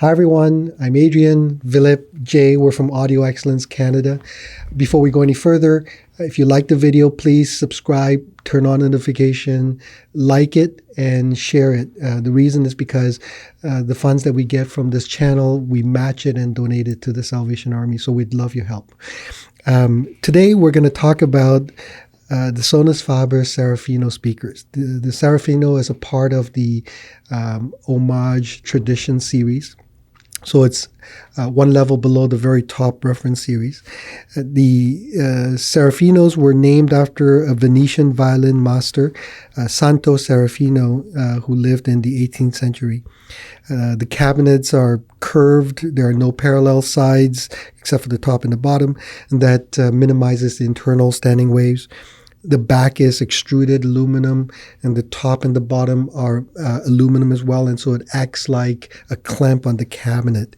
Hi everyone, I'm Adrian, Vilip, Jay. We're from Audio Excellence Canada. Before we go any further, if you like the video, please subscribe, turn on notification, like it, and share it. The reason is because the funds that we get from this channel, we match it and donate it to the Salvation Army. So we'd love your help. Today we're going to talk about the Sonus faber Serafino speakers. The Serafino is a part of the Homage Tradition series. So it's one level below the very top reference series. The Serafinos were named after a Venetian violin master, Sonus Serafino, who lived in the 18th century. The cabinets are curved. There are no parallel sides except for the top and the bottom, and that minimizes the internal standing waves. The back is extruded aluminum, and the top and the bottom are aluminum as well, and so it acts like a clamp on the cabinet.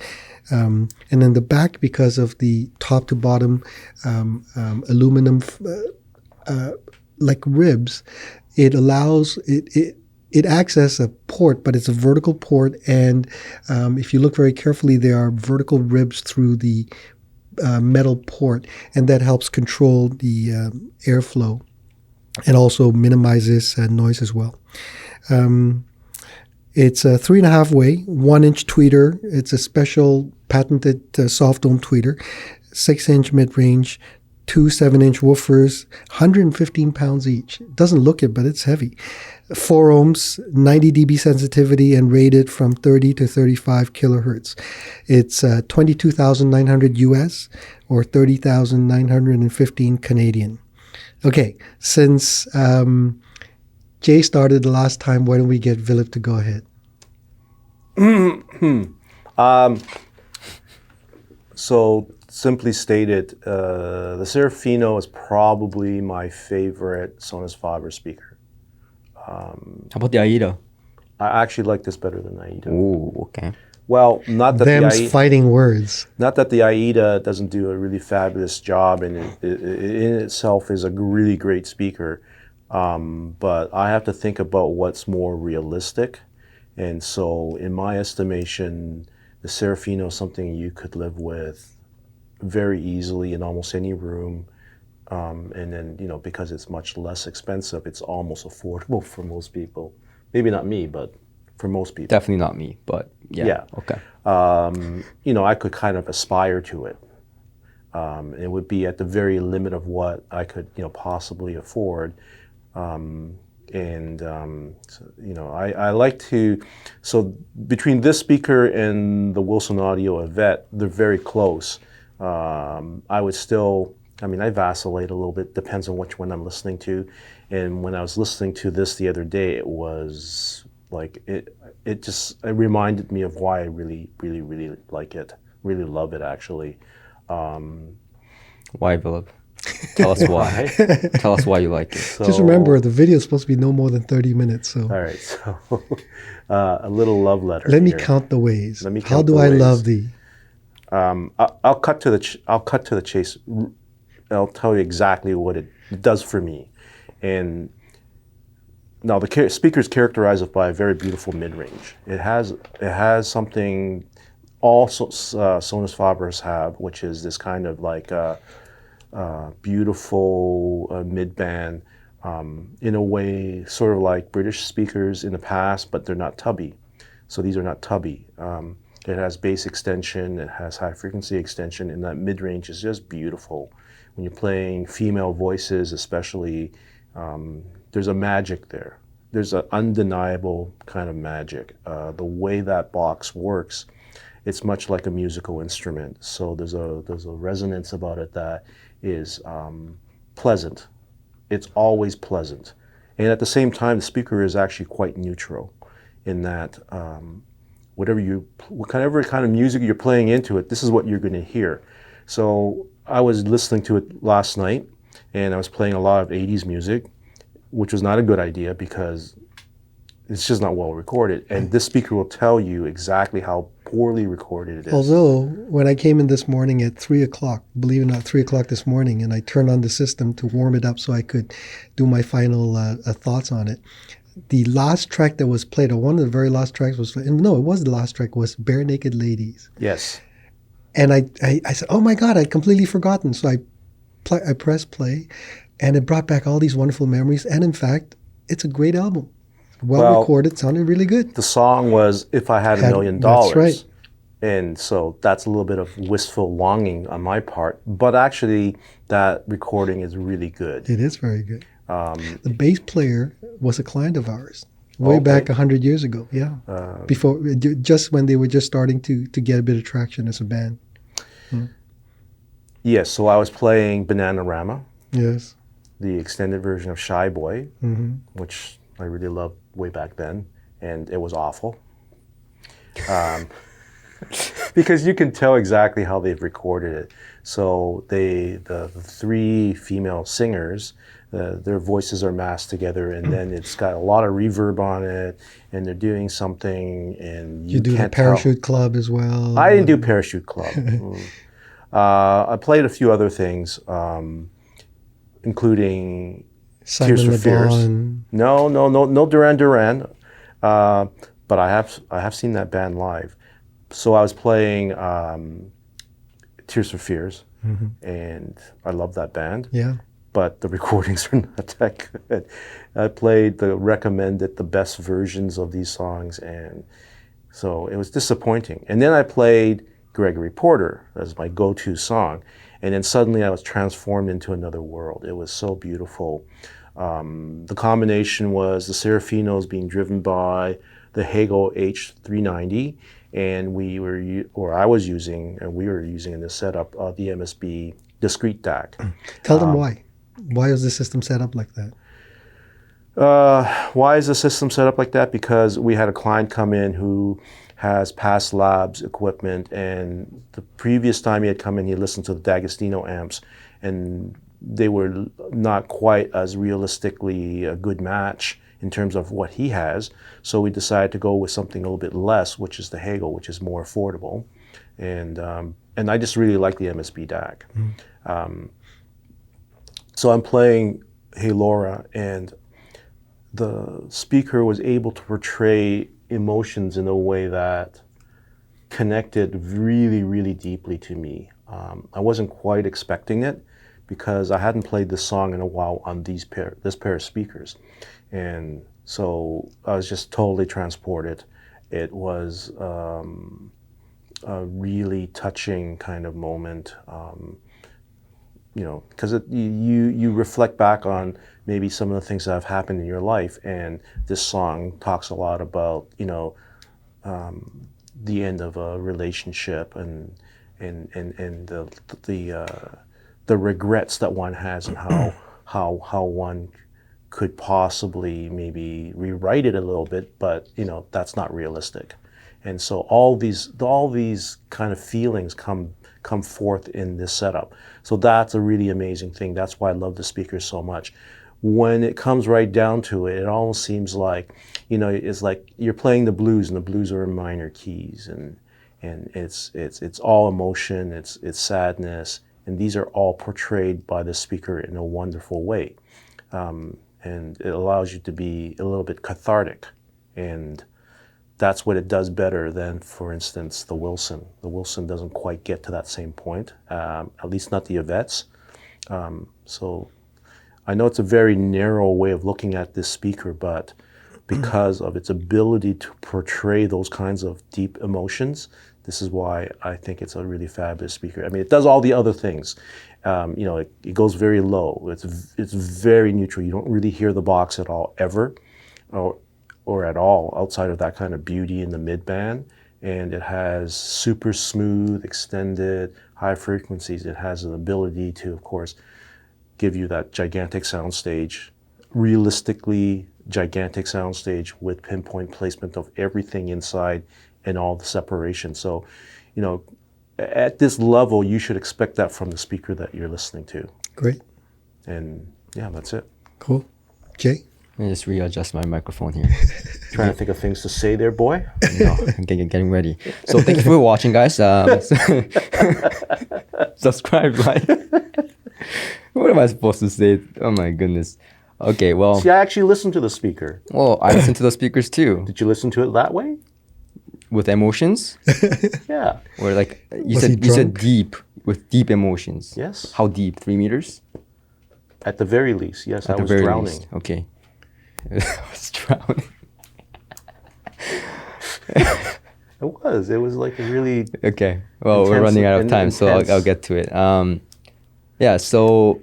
And then the back, because of the top to bottom aluminum like ribs, it allows it acts as a port, but it's a vertical port, and if you look very carefully, there are vertical ribs through the metal port, and that helps control the airflow. And also minimizes noise as well. It's a 3.5 way, 1-inch tweeter. It's a special patented soft dome tweeter, 6-inch mid-range, 2 7-inch woofers, 115 pounds each. It doesn't look it, but it's heavy. 4 ohms, 90 dB sensitivity, and rated from 30 to 35 kilohertz. It's 22,900 US or 30,915 Canadian. Okay, since Jay started the last time, why don't we get Vilip to go ahead? So, simply stated, the Serafino is probably my favorite Sonus faber speaker. How about the Aida? I actually like this better than the Aida. Ooh, okay. Well, not that Them's the fighting words. Not that the Aida doesn't do a really fabulous job, and it in itself is a really great speaker. But I have to think about what's more realistic, and so in my estimation, the Serafino is something you could live with very easily in almost any room. And then, you know, because it's much less expensive, it's almost affordable for most people. Maybe not me, but for most people. Definitely not me, but yeah. Okay. You know, I could kind of aspire to it. It would be at the very limit of what I could, you know, possibly afford. So, you know, I like to, so between this speaker and the Wilson Audio Yvette, they're very close. I would still, I mean, I vacillate a little bit, depends on which one I'm listening to. And when I was listening to this the other day, it was like, it reminded me of why I really like it, really love it actually. Why, Vilip? Tell us why. Tell us why you like it. So, just remember, the video is supposed to be no more than 30 minutes. So. All right, so a little love letter. Let me here. count the ways. Let me count How do I love thee? I'll cut to the chase. I'll tell you exactly what it does for me. And now the speaker is characterized by a very beautiful mid-range. It has something all Sonus fabers have, which is this kind of like beautiful mid-band, in a way sort of like British speakers in the past, but they're not tubby. So these are not tubby. It has bass extension, it has high frequency extension, and that mid-range is just beautiful. When you're playing female voices especially, there's a magic there. There's an undeniable kind of magic. The way that box works, it's much like a musical instrument. So there's a resonance about it that is pleasant. It's always pleasant. And at the same time, the speaker is actually quite neutral in that whatever kind of music you're playing into it, this is what you're going to hear. So I was listening to it last night, and I was playing a lot of 80s music, which was not a good idea because it's just not well recorded. And this speaker will tell you exactly how poorly recorded it is. Although, when I came in this morning at 3 o'clock, believe it or not, 3 o'clock this morning, and I turned on the system to warm it up so I could do my final thoughts on it, the last track that was played, or one of the very last tracks was, no, it was the last track, was Bare Naked Ladies. Yes. And I said, oh my God, I'd completely forgotten. So I pressed play, and it brought back all these wonderful memories. And in fact, it's a great album. Well recorded, sounded really good. The song was If I Had $1 Million. That's right. And so that's a little bit of wistful longing on my part. But actually, that recording is really good. It is very good. The bass player was a client of ours way back 100 years ago. Yeah. Before, just when they were just starting to get a bit of traction as a band. Yes, so I was playing Bananarama. Yes. The extended version of Shy Boy, which I really loved way back then, and it was awful. Because you can tell exactly how they've recorded it. So the three female singers, their voices are masked together, and then it's got a lot of reverb on it, and they're doing something, and you do can't the Parachute Club as well. I didn't do Parachute Club. I played a few other things, including Simon Tears for Le Fears. Bon. No Duran Duran. But I have seen that band live. So I was playing Tears for Fears, and I love that band. Yeah. But the recordings are not that good. I played the best versions of these songs, and so it was disappointing. And then I played Gregory Porter as my go-to song, and then suddenly I was transformed into another world. It was so beautiful. The combination was the Serafinos being driven by the Hagel H390, and we were using in this setup the MSB discrete DAC. Tell them why. Why is the system set up like that? Why is the system set up like that? Because we had a client come in who has past labs equipment, and the previous time he had come in, he listened to the D'Agostino amps, and they were not quite as realistically a good match in terms of what he has. So we decided to go with something a little bit less, which is the Hagel, which is more affordable. And I just really like the MSB DAC. So I'm playing Hey Laura, and the speaker was able to portray emotions in a way that connected really, really deeply to me. I wasn't quite expecting it, because I hadn't played this song in a while on this pair of speakers. And so I was just totally transported. It was a really touching kind of moment, because you reflect back on maybe some of the things that have happened in your life, and this song talks a lot about, the end of a relationship and the regrets that one has, and how one could possibly maybe rewrite it a little bit, but that's not realistic. And so all these kind of feelings come forth in this setup. So that's a really amazing thing. That's why I love the speakers so much. When it comes right down to it, it almost seems like, it's like you're playing the blues, and the blues are in minor keys, and it's all emotion, it's sadness, and these are all portrayed by the speaker in a wonderful way. And it allows you to be a little bit cathartic, and that's what it does better than, for instance, the Wilson. The Wilson doesn't quite get to that same point, at least not the Yvette's. So I know it's a very narrow way of looking at this speaker, but because of its ability to portray those kinds of deep emotions, this is why I think it's a really fabulous speaker. I mean, it does all the other things. It goes very low. It's very neutral. You don't really hear the box at all, ever, or at all, outside of that kind of beauty in the mid-band. And it has super smooth, extended, high frequencies. It has an ability to, of course, give you that gigantic soundstage, realistically gigantic soundstage with pinpoint placement of everything inside and all the separation. So, at this level, you should expect that from the speaker that you're listening to. Great. And yeah, that's it. Cool. Jay? Let me just readjust my microphone here. Trying to think of things to say there, boy. No, getting ready. So thank you for watching, guys. Subscribe, like. What am I supposed to say? Oh my goodness. Okay, well, See, I actually listened to the speaker. well, I listen to the speakers too Did you listen to it that way? with emotions, Yeah. or like Was he you said drunk? deep with deep emotions. Yes. How deep? 3 meters? At the very least, yes. At I the was very drowning. least. Okay. I was drowning. It was like a really Okay. Well, we're Intense- running out of in- time, so I'll intense. get to it. Yeah. So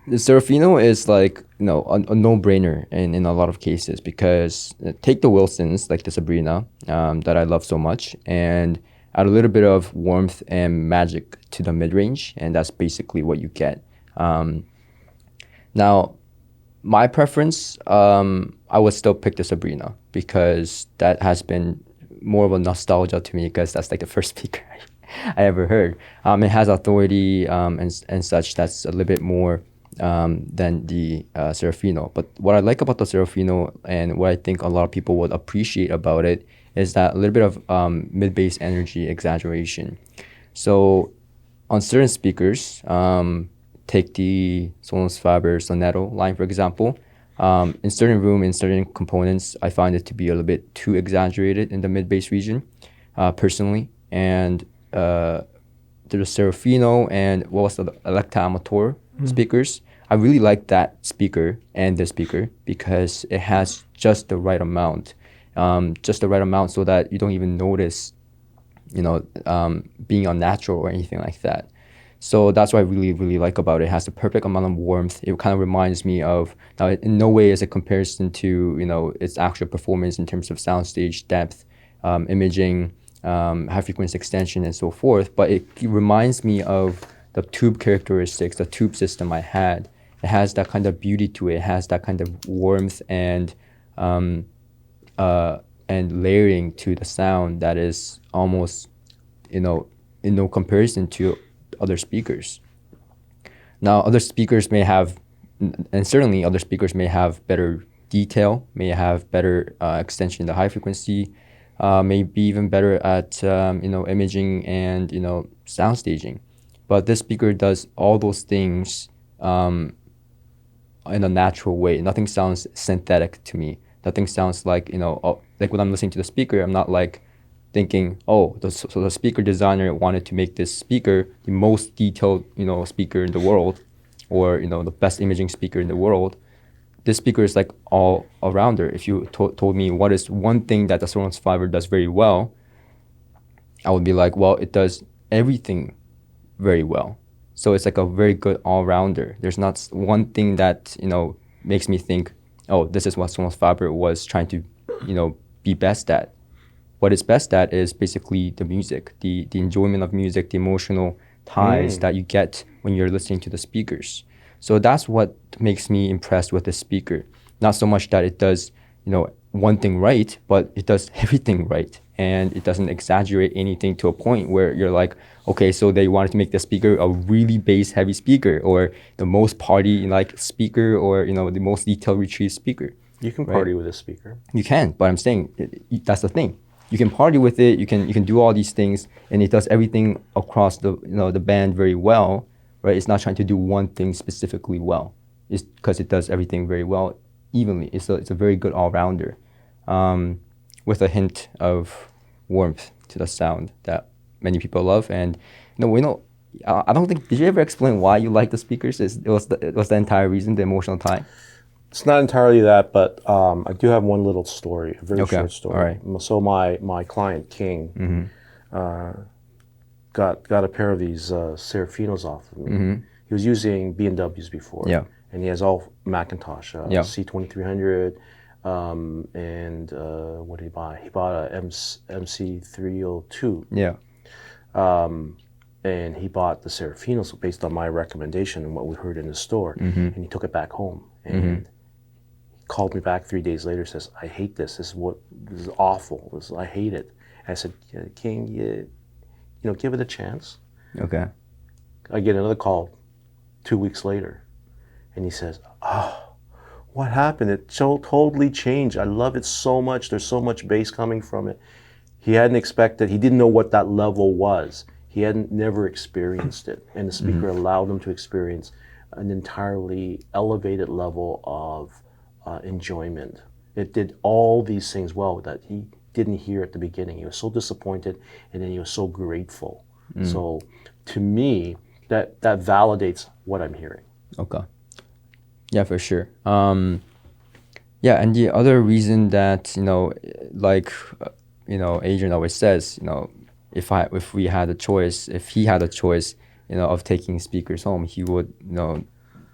the Serafino is like a no-brainer in a lot of cases because take the Wilsons like the Sabrina that I love so much and add a little bit of warmth and magic to the mid-range, and that's basically what you get. Now, my preference, I would still pick the Sabrina because that has been more of a nostalgia to me because that's like the first speaker I ever heard. It has authority and such that's a little bit more than the Serafino. But what I like about the Serafino and what I think a lot of people would appreciate about it is that a little bit of mid-bass energy exaggeration. So on certain speakers, take the Sonus faber Sonetto line, for example. In certain room, in certain components, I find it to be a little bit too exaggerated in the mid-bass region, personally. And the Serafino and what was the Electa Amateur speakers, I really like that speaker and this speaker because it has just the right amount, so that you don't even notice, being unnatural or anything like that. So that's what I really, really like about it. It has the perfect amount of warmth. It kind of reminds me of, now in no way is a comparison to, its actual performance in terms of soundstage depth, imaging, high frequency extension and so forth, but it reminds me of the tube characteristics, the tube system I had. It has that kind of beauty to it. It has that kind of warmth and layering to the sound that is almost, in no comparison to other speakers. Now, other speakers may have, and certainly other speakers may have better detail, may have better extension in the high frequency, may be even better at imaging and sound staging. But this speaker does all those things in a natural way. Nothing sounds synthetic to me. Nothing sounds like like when I'm listening to the speaker, I'm not like thinking, oh, so the speaker designer wanted to make this speaker the most detailed speaker in the world, or the best imaging speaker in the world. This speaker is like all arounder. If you told me what is one thing that the Sonus faber does very well, I would be like, well, it does everything very well. So it's like a very good all-rounder. There's not one thing that makes me think, oh, this is what Sonus faber was trying to be best at. What it's best at is basically the music, the enjoyment of music, the emotional ties that you get when you're listening to the speakers. So that's what makes me impressed with the speaker. Not so much that it does, one thing right, but it does everything right. And it doesn't exaggerate anything to a point where you're like, okay, so they wanted to make the speaker a really bass heavy speaker, or the most party like speaker, or the most detailed retrieve speaker. You can party with a speaker. You can, but I'm saying that's the thing. You can party with it. You can do all these things, and it does everything across the the band very well, right? It's not trying to do one thing specifically well. It's because it does everything very well, evenly. It's a very good all rounder, with a hint of warmth to the sound that many people love. And I don't think, did you ever explain why you like the speakers? It was the entire reason, the emotional tie. It's not entirely that, but I do have one little story, a very short story. All right. So my client King got a pair of these Serafinos off of me. He was using B&Ws before, and he has all McIntosh, C2300, and what did he buy? He bought a MC302. Yeah. And he bought the Serafinos based on my recommendation and what we heard in the store, and he took it back home and called me back 3 days later, says, I hate this. This is awful. I hate it. And I said, King, give it a chance. Okay. I get another call 2 weeks later, and he says, oh, what happened? It so totally changed. I love it so much. There's so much bass coming from it. He hadn't expected, he didn't know what that level was. He hadn't never experienced it. And the speaker allowed him to experience an entirely elevated level of enjoyment. It did all these things well that he didn't hear at the beginning. He was so disappointed, and then he was so grateful. So to me, that validates what I'm hearing. Okay. Yeah, for sure. Yeah, and the other reason that, like, Adrian always says, if he had a choice, of taking speakers home, he would,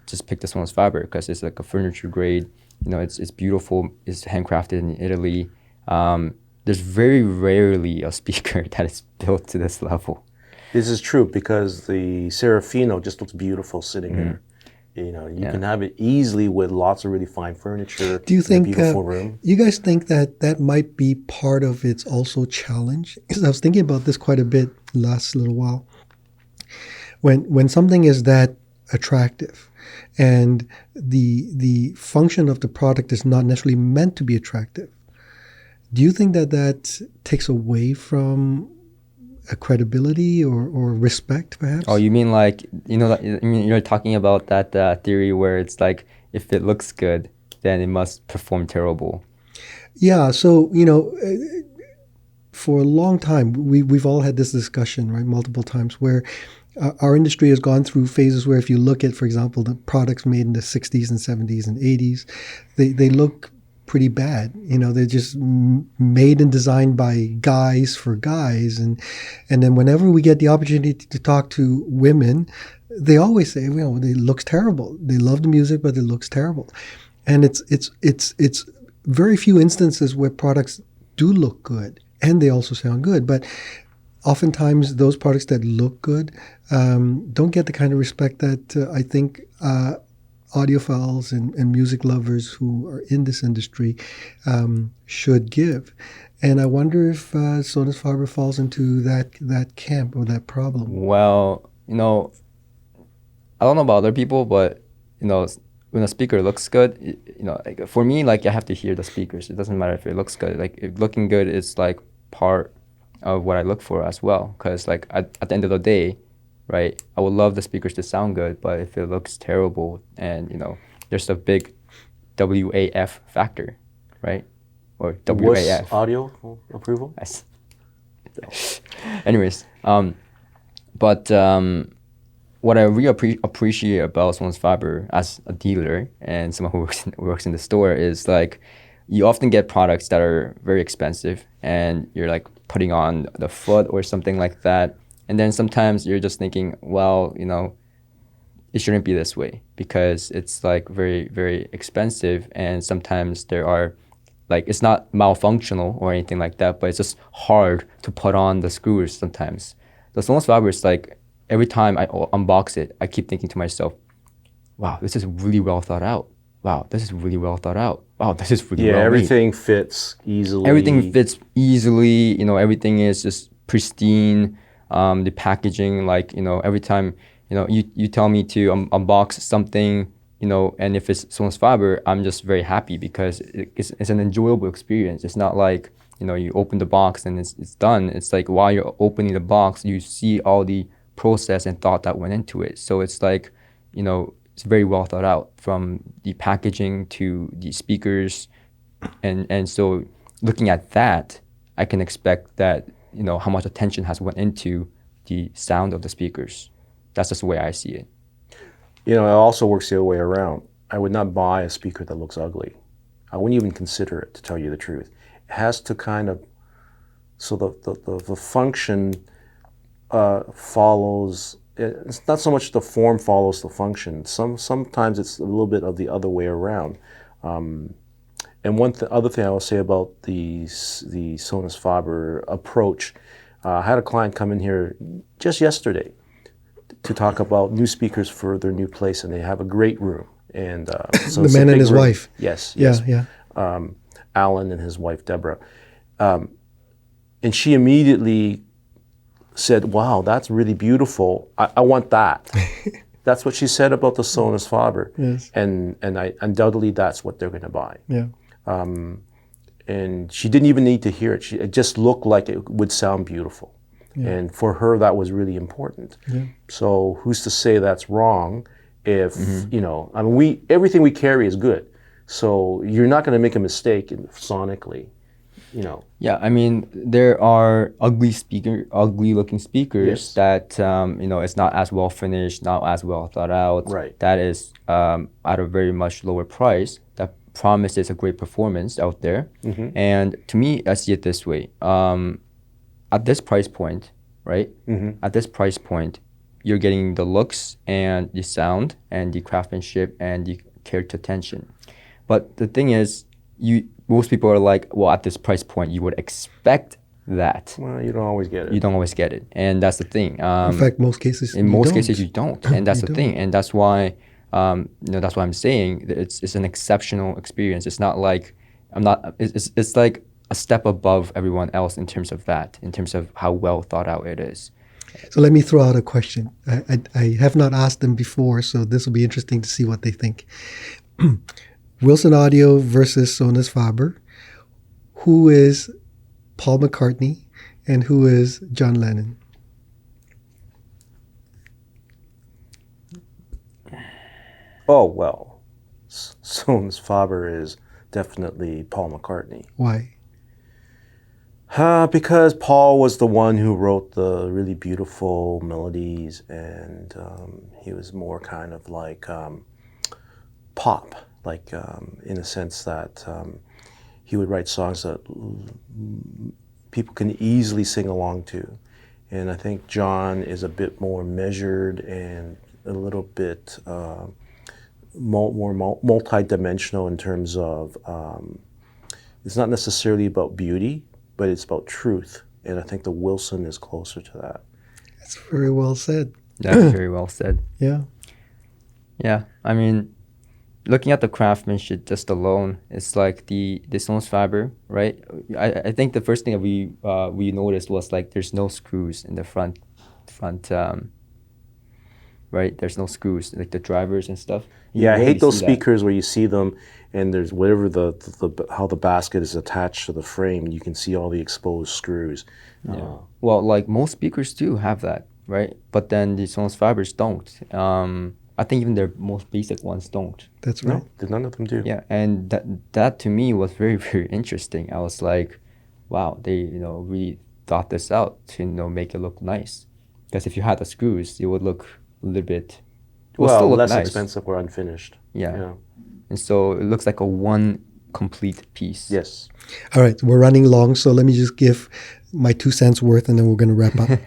just pick the Sonus faber because it's like a furniture grade. It's beautiful. It's handcrafted in Italy. There's very rarely a speaker that is built to this level. This is true because the Serafino just looks beautiful sitting there. You can have it easily with lots of really fine furniture. Do you think, a beautiful room. You guys think that might be part of its also challenge? Because I was thinking about this quite a bit last little while. When something is that attractive and the function of the product is not necessarily meant to be attractive, do you think that takes away from a credibility or respect, perhaps? Oh, you mean like, you're talking about that theory where it's like, if it looks good, then it must perform terrible. Yeah, so, for a long time, we've all had this discussion, right, multiple times, where our industry has gone through phases where if you look at, for example, the products made in the 60s and 70s and 80s, they look pretty bad. They're just made and designed by guys for guys. And then whenever we get the opportunity to talk to women, they always say, it looks terrible. They love the music, but it looks terrible. And it's very few instances where products do look good and they also sound good. But oftentimes those products that look good don't get the kind of respect that I think audiophiles and music lovers who are in this industry should give. And I wonder if Sonus faber falls into that camp or that problem. Well, I don't know about other people, but, when a speaker looks good, like for me, like I have to hear the speakers. It doesn't matter if it looks good. Like if looking good is like part of what I look for as well. Because like at the end of the day, right, I would love the speakers to sound good, but if it looks terrible and, there's a big WAF factor, right? Or WAF. Was audio approval? Yes. Anyways, but what I really appreciate about Sonus faber as a dealer and someone who works in the store is like, you often get products that are very expensive and you're like putting on the foot or something like that. And then sometimes you're just thinking, well, it shouldn't be this way because it's like very, very expensive. And sometimes there are like, it's not malfunctional or anything like that, but it's just hard to put on the screws sometimes. The Sonus faber is like, every time I unbox it, I keep thinking to myself, wow, this is really well thought out. Wow, this is really well thought out. Wow, this is really well made. Everything fits easily. Everything fits easily. Everything is just pristine. The packaging, like, every time, you tell me to unbox something, and if it's Sonus faber, I'm just very happy because it's an enjoyable experience. It's not like, you open the box and it's done. It's like while you're opening the box, you see all the process and thought that went into it. So it's like, it's very well thought out from the packaging to the speakers. And so looking at that, I can expect that, how much attention has went into the sound of the speakers. That's just the way I see it. It also works the other way around. I would not buy a speaker that looks ugly. I wouldn't even consider it, to tell you the truth. It has to kind of, so the function follows, it's not so much the form follows the function. Sometimes it's a little bit of the other way around. And one other thing I will say about the Sonus faber approach, I had a client come in here just yesterday to talk about new speakers for their new place, and they have a great room. And so the man and his wife. Yes. Yeah. Alan and his wife Deborah, and she immediately said, "Wow, that's really beautiful. I want that." That's what she said about the Sonus faber. Yes. And undoubtedly that's what they're going to buy. Yeah. And she didn't even need to hear it. It just looked like it would sound beautiful. Yeah. And for her, that was really important. Yeah. So who's to say that's wrong? If I mean, everything we carry is good, so you're not going to make a mistake sonically. Yeah, I mean, there are ugly looking speakers that it's not as well finished, not as well thought out. Right. That is at a very much lower price. That promises a great performance out there. And to me, I see it this way. At this price point, right? At this price point, you're getting the looks and the sound and the craftsmanship and the care to attention. But the thing is, most people are like, well, at this price point, you would expect that. Well, you don't always get it. You don't always get it, and that's the thing. In fact, most cases cases you don't, and that's the thing, and that's why that's why I'm saying that it's an exceptional experience. It's not like It's like a step above everyone else in terms of that, in terms of how well thought out it is. So let me throw out a question. I have not asked them before, so this will be interesting to see what they think. Wilson Audio versus Sonus faber. Who is Paul McCartney and who is John Lennon? Oh, well, Sonus faber is definitely Paul McCartney. Why? Because Paul was the one who wrote the really beautiful melodies, and he was more kind of like pop, like in a sense that he would write songs that people can easily sing along to. And I think John is a bit more measured and a little bit more multi-dimensional in terms of it's not necessarily about beauty, but it's about truth. And I think the Wilson is closer to that. That's very well said. That's very well said. Yeah. Yeah. I mean, looking at the craftsmanship just alone, it's like the Sonus faber, right? I think the first thing that we noticed was like there's no screws in the front, right? There's no screws, like the drivers and stuff. Yeah, I hate those speakers where you see them and there's whatever how the basket is attached to the frame, you can see all the exposed screws. Yeah. Well, like most speakers do have that, right? But then the Sonus fabers don't. I think even their most basic ones don't. That's right. No, none of them do. Yeah, and that to me was very, very interesting. I was like, wow, they really thought this out to make it look nice. Because if you had the screws, it would look a little bit less nice. Expensive or unfinished. Yeah. And so it looks like a one complete piece. Yes. All right, we're running long, so let me just give my 2 cents worth and then we're going to wrap up.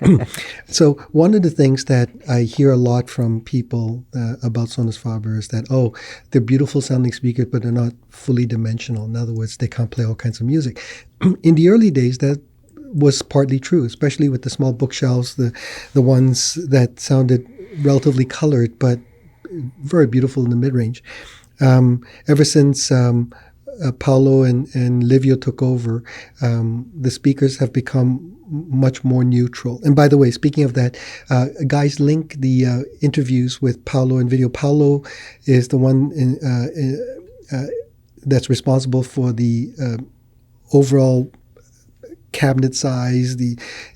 So one of the things that I hear a lot from people about Sonus faber is that, they're beautiful sounding speakers, but they're not fully dimensional. In other words, they can't play all kinds of music. In the early days, that was partly true, especially with the small bookshelves, the ones that sounded relatively colored, but very beautiful in the mid-range. Ever since Paolo and Livvio took over, the speakers have become much more neutral. And by the way, speaking of that, guys, link the interviews with Paolo and Vilip. Paolo is the one that's responsible for the overall cabinet size,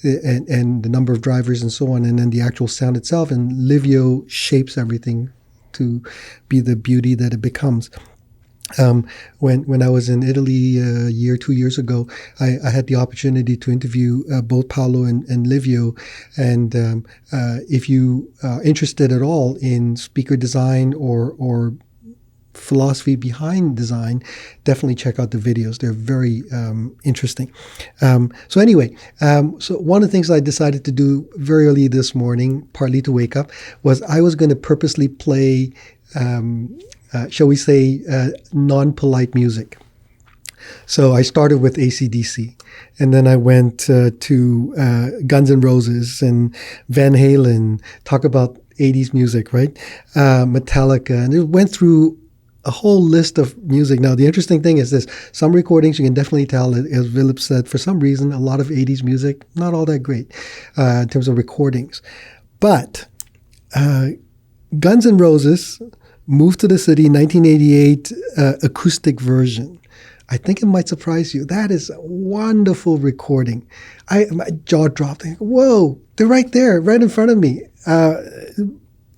and the number of drivers and so on, and then the actual sound itself. And Livvio shapes everything to be the beauty that it becomes. When I was in Italy 2 years ago, I had the opportunity to interview both Paolo and Livvio. And if you are interested at all in speaker design or philosophy behind design, definitely check out the videos. They're very interesting. So anyway, so one of the things I decided to do very early this morning, partly to wake up, was I was going to purposely play shall we say, non-polite music. So I started with AC/DC, and then I went to Guns N' Roses and Van Halen, talk about 80s music, right? Metallica, and it went through a whole list of music. Now, the interesting thing is this. Some recordings, you can definitely tell, as Vilip said, for some reason, a lot of 80s music, not all that great in terms of recordings. But Guns N' Roses moved to the City, 1988, acoustic version. I think it might surprise you. That is a wonderful recording. My jaw dropped. Whoa, they're right there, right in front of me.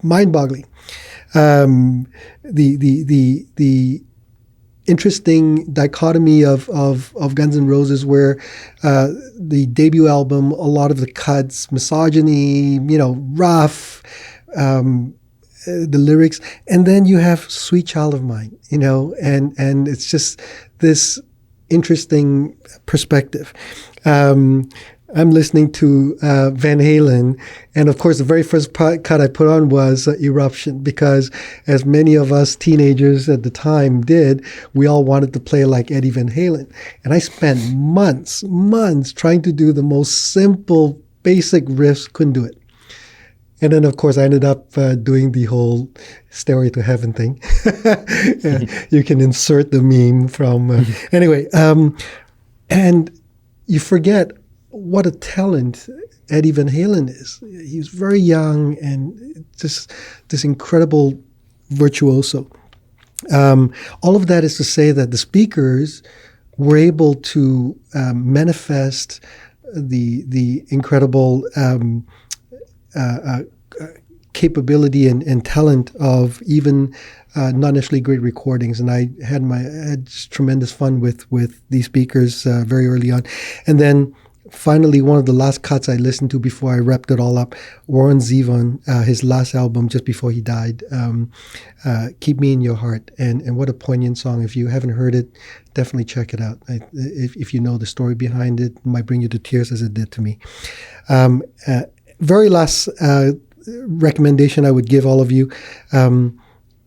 Mind-boggling. The interesting dichotomy of Guns N' Roses, where the debut album, a lot of the cuts, misogyny, rough, the lyrics, and then you have Sweet Child of Mine, and it's just this interesting perspective. I'm listening to Van Halen, and of course the very first cut I put on was Eruption, because as many of us teenagers at the time did, we all wanted to play like Eddie Van Halen. And I spent months trying to do the most simple, basic riffs, couldn't do it. And then, of course, I ended up doing the whole Stairway to Heaven thing. You can insert the meme from... anyway, and you forget what a talent Eddie Van Halen is. He was very young and just this incredible virtuoso. All of that is to say that the speakers were able to manifest the incredible capability and talent of even not necessarily great recordings. And I had just tremendous fun with these speakers very early on. And then finally, one of the last cuts I listened to before I wrapped it all up, Warren Zevon, his last album just before he died, Keep Me in Your Heart. And what a poignant song. If you haven't heard it, definitely check it out. If you know the story behind it, it might bring you to tears as it did to me. Very last recommendation I would give all of you,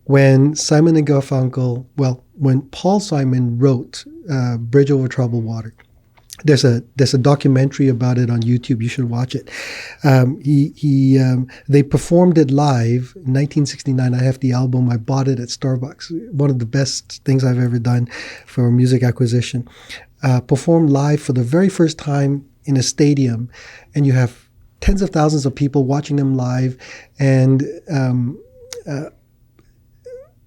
when Simon and Garfunkel, when Paul Simon wrote Bridge Over Troubled Water, there's a documentary about it on YouTube. You should watch it. They performed it live in 1969. I have the album. I bought it at Starbucks. One of the best things I've ever done for music acquisition. Performed live for the very first time in a stadium, and you have tens of thousands of people watching them live. And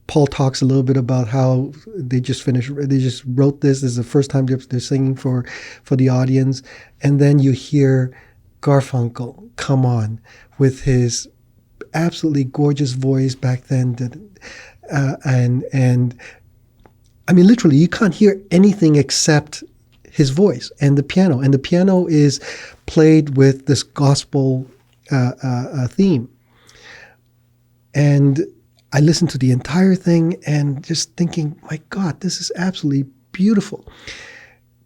Paul talks a little bit about how they just wrote this. This is the first time they're singing for the audience. And then you hear Garfunkel come on with his absolutely gorgeous voice back then. And I mean, literally, you can't hear anything except his voice and the piano. And the piano is played with this gospel theme. And I listened to the entire thing and just thinking, my God, this is absolutely beautiful.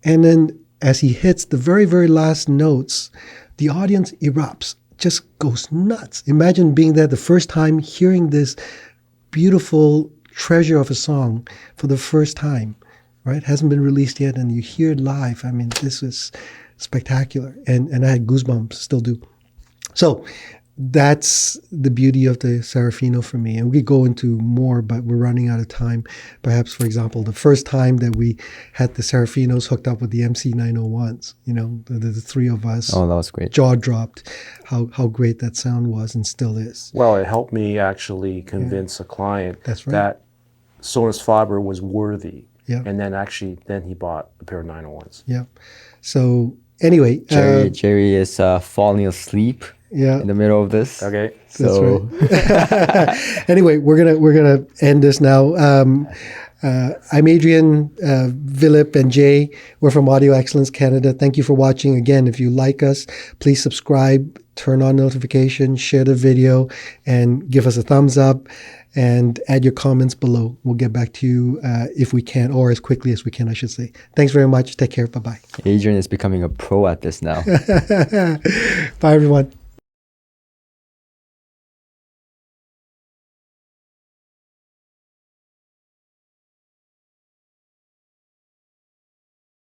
And then as he hits the very, very last notes, the audience erupts, just goes nuts. Imagine being there the first time, hearing this beautiful treasure of a song for the first time, right? Hasn't been released yet, and you hear it live. I mean, this was spectacular. And I had goosebumps, still do. So that's the beauty of the Serafino for me. And we could go into more, but we're running out of time. Perhaps, for example, the first time that we had the Serafinos hooked up with the MC901s, the three of us. Oh, that was great. Jaw dropped how great that sound was and still is. Well, it helped me actually convince a client that Sonus faber was worthy. Yeah. And then he bought a pair of 901s. Yeah. So anyway. Jerry is falling asleep. Yeah, in the middle of this. Okay, so that's right. Anyway, we're gonna end this now. I'm Adrian, Vilip, and Jay. We're from Audio Excellence Canada. Thank you for watching. Again, if you like us, please subscribe, turn on notifications, share the video, and give us a thumbs up. And add your comments below. We'll get back to you if we can, or as quickly as we can, I should say. Thanks very much. Take care. Bye-bye. Adrian is becoming a pro at this now. Bye, everyone.